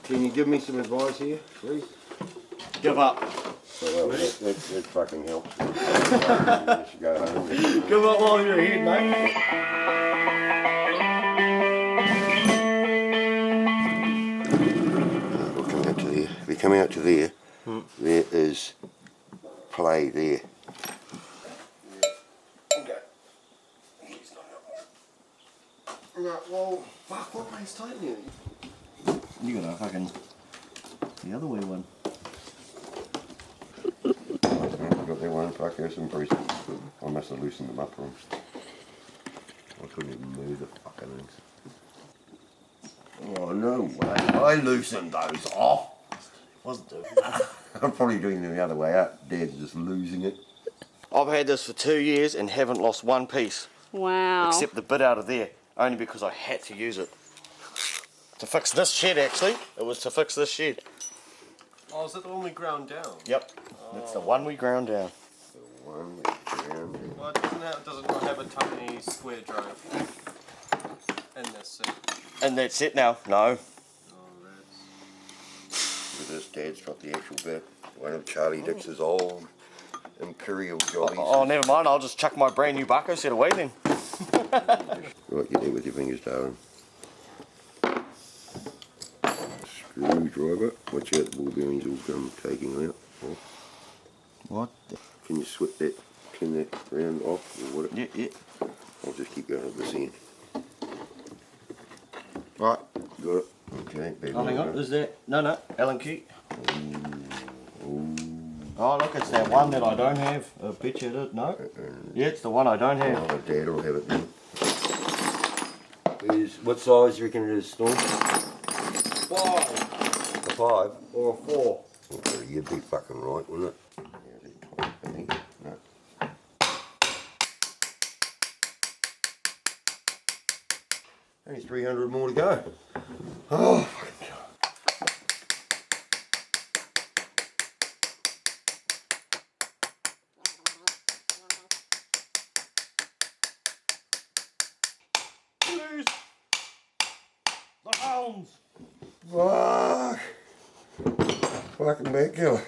Can you give me some advice here, please? Give up. Well, that fucking helps. You should go home. Give up while you're here, mate. We'll come out to there. If we come out to there, there is play there. Okay. No, well, fuck, what play's tightening? You got a fucking the other way one. I got that one, fuck, there's some pretty. I must have loosened them up for him. I couldn't even move the fucking things. Oh, no way. I loosened those off. Wasn't it? I'm probably doing them the other way up. Dad's just losing it. I've had this for 2 years and haven't lost one piece. Wow. Except the bit out of there, only because I had to use it. To fix this shed, actually. It was to fix this shed. Oh, is that the one we ground down? Yep. That's the one we ground down. The one that's around here. Well, does it not have a tiny square drive? And that's it. And that's it now. No. Oh, With this, Dad's got the actual bit. One of Charlie Dix's old Imperial jollies. Oh, never mind. I'll just chuck my brand new Bucko set away then. Right, get there with your fingers, darling. Screwdriver. Watch out, the ball bearings will come taking out. Oh. What? Can you swip that, turn that round off? Or what? Yeah, yeah. I'll just keep going at this end. Right. Got it. Okay, baby. Oh, hang on. Is that? No. Allen key. Oh, look, it's that one that I don't have. I bet you it is. No. Yeah, it's the one I don't have. Oh, Dad will have it then. What size do you reckon it is, Storm? 5. A 5? Or a 4. Okay, you'd be fucking right, wouldn't it? No. Only 300 more to go. Oh, fucking God. Please. The hounds. Fuck. Fucking big killer.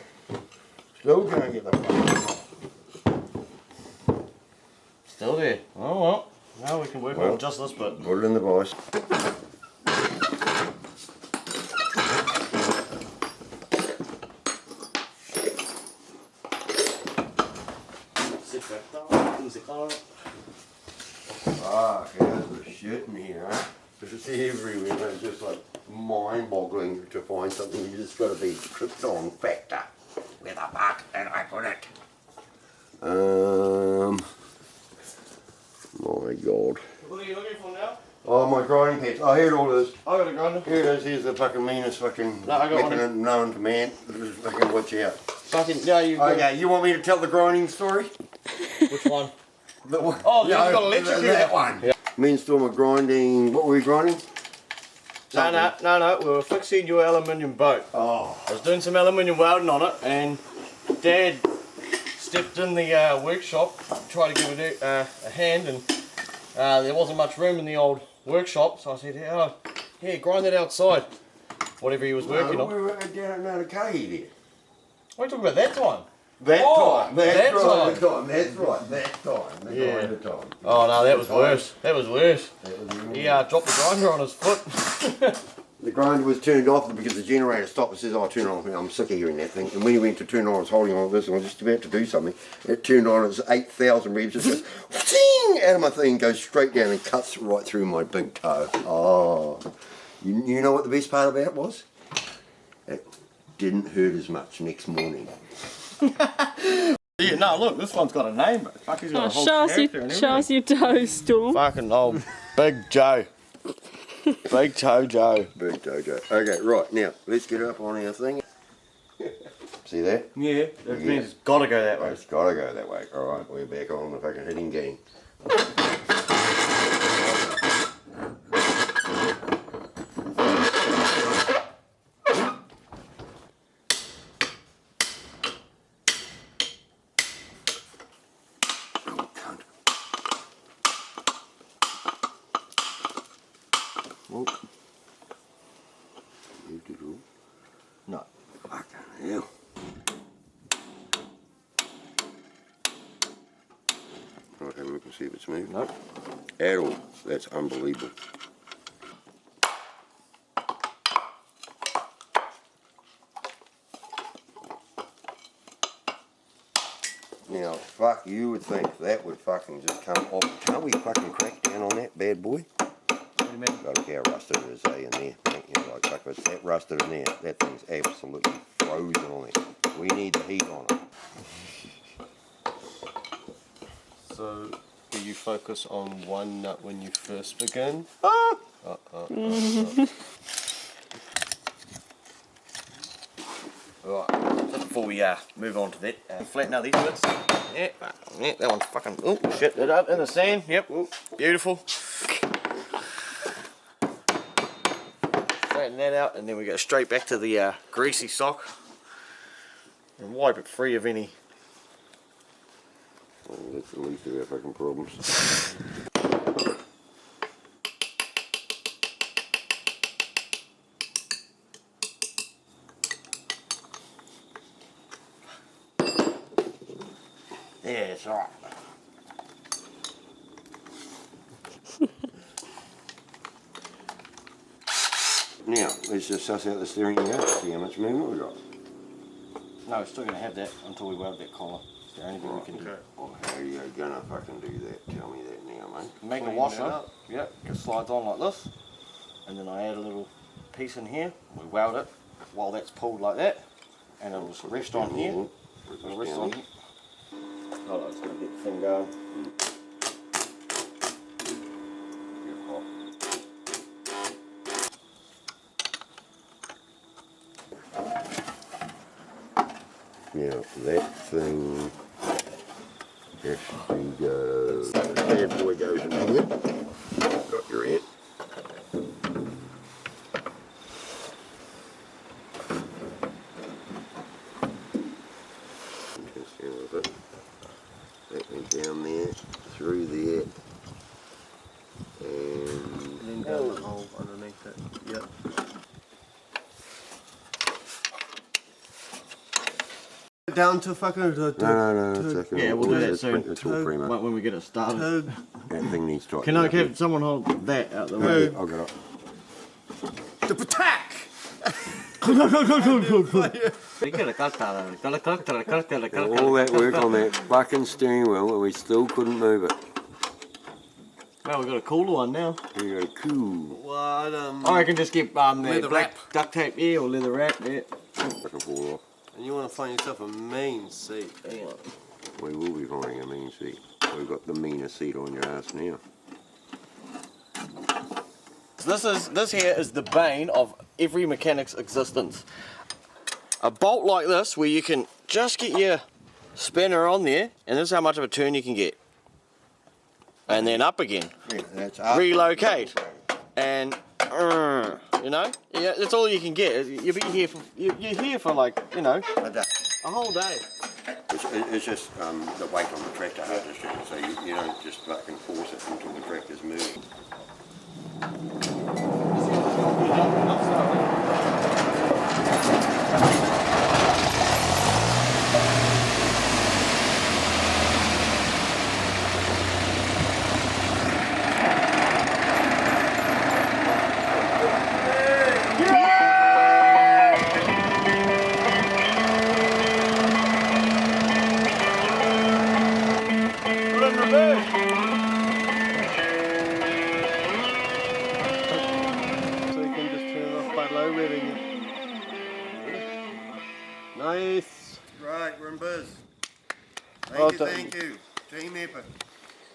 Still can't get the fucking. Still there. Oh well. Now we can work on just this bit. Put it in the vice. Fuck, how's the shit in here, huh? It's everywhere. It's just like mind-boggling to find something. You just got to be Krypton factor. Where the fuck did I put it? My God. What are you looking for now? Oh, my grinding pads. Oh, here it all is. I got a grinder. Here it is. Here's the fucking meanest fucking No, I got weapon one. known to man. Just fucking watch out. Fucking, yeah, you got Okay, you want me to tell the grinding story? Which one? The one. Oh, you've got electric here. That one. Yeah. Me and Storm are grinding. What were we grinding? No, we were fixing your aluminium boat. Oh. I was doing some aluminium welding on it, and Dad stepped in the workshop, tried to give it a hand, and there wasn't much room in the old workshop, so I said, oh, yeah, grind that outside. Whatever he was working on. We were down at Mungamuka there. What are you talking about that time? That time. that time. That's right. That time. Yeah. The time. Oh no, that was worse. That was worse. That was He dropped the grinder on his foot. The grinder was turned off because the generator stopped and says, oh, turn it on. I'm sick of hearing that thing. And when he went to turn it on, I was holding on to this and I was just about to do something. It turned on, it's 8,000 revs. It just goes out of my thing and goes straight down and cuts right through my big toe. Oh. You know what the best part about it was? It didn't hurt as much next morning. Yeah, no, look, this one's got a name, but fuck, he's got a whole character and show us your toes, Storm. fucking old Big Joe. Big Toe Joe. Big toe Joe. Okay, right, now, let's get up on our thing. See that? Yeah, that means it's got to go that way. It's gotta go that way. Alright, we're back on the fucking hitting game. Oh. Moved it all. No. Fucking hell. Right, have a look and see if it's moving. Nope. At all. That's unbelievable. Now, fuck, you would think that would fucking just come off. Can't we fucking crack down on that bad boy? What do you mean? Got to look how rusted it is, in there. You know, like fuck, it's that rusted in there. That thing's absolutely frozen on it. We need the heat on it. So, do you focus on one nut when you first begin? Right, just before we move on to that, flatten out these bits. Yeah, that one's fucking, oh shit, that up in the sand, yep, beautiful. Flatten that out and then we go straight back to the greasy sock and wipe it free of any. Well, that's the least of our fucking problems. Yeah, it's alright. Now, let's just suss out the steering gear, see how much movement we got. No, we're still going to have that until we weld that collar. It's the only thing we can do. Well, how are you gonna fucking do that? Tell me that now, mate. Make a Clean washer, it up. yep, it slides on like this. And then I add a little piece in here, we weld it while that's pulled like that. And it'll just rest on here. It'll rest on here. Oh, it's going to get the thing going. Now, that thing has to go. Bad boy goes in here. Got your head. Just down with it. That went down there, through there, and Then down the hole underneath it. Yep. Down to fucking no, it's okay. Yeah, we'll do that It's soon. It's all pretty much. When we get it started. That thing needs to. Can I have someone hold that out the way? I'll get up. the attack. All that work on that fucking steering wheel and we still couldn't move it. Well, we've got a cooler one now. You got cool. What I can just get leather black wrap. duct tape, yeah, or leather wrap, yeah. Fucking fall off. And you want to find yourself a mean seat. Yeah. We will be finding a mean seat. We've got the meanest seat on your ass now. This here is the bane of every mechanic's existence. A bolt like this where you can just get your spinner on there and this is how much of a turn you can get. And then up again. Yeah, that's up. Relocate. And you know? Yeah, that's all you can get. You'll be here for you're here for like, you know, A day. a whole day. It's just the weight on the tractor hardness, so you don't just fucking force it until the tractor's moving. So you can just turn it off by low revving it. Nice. Right, we're in biz. Well done. Thank you. Team effort.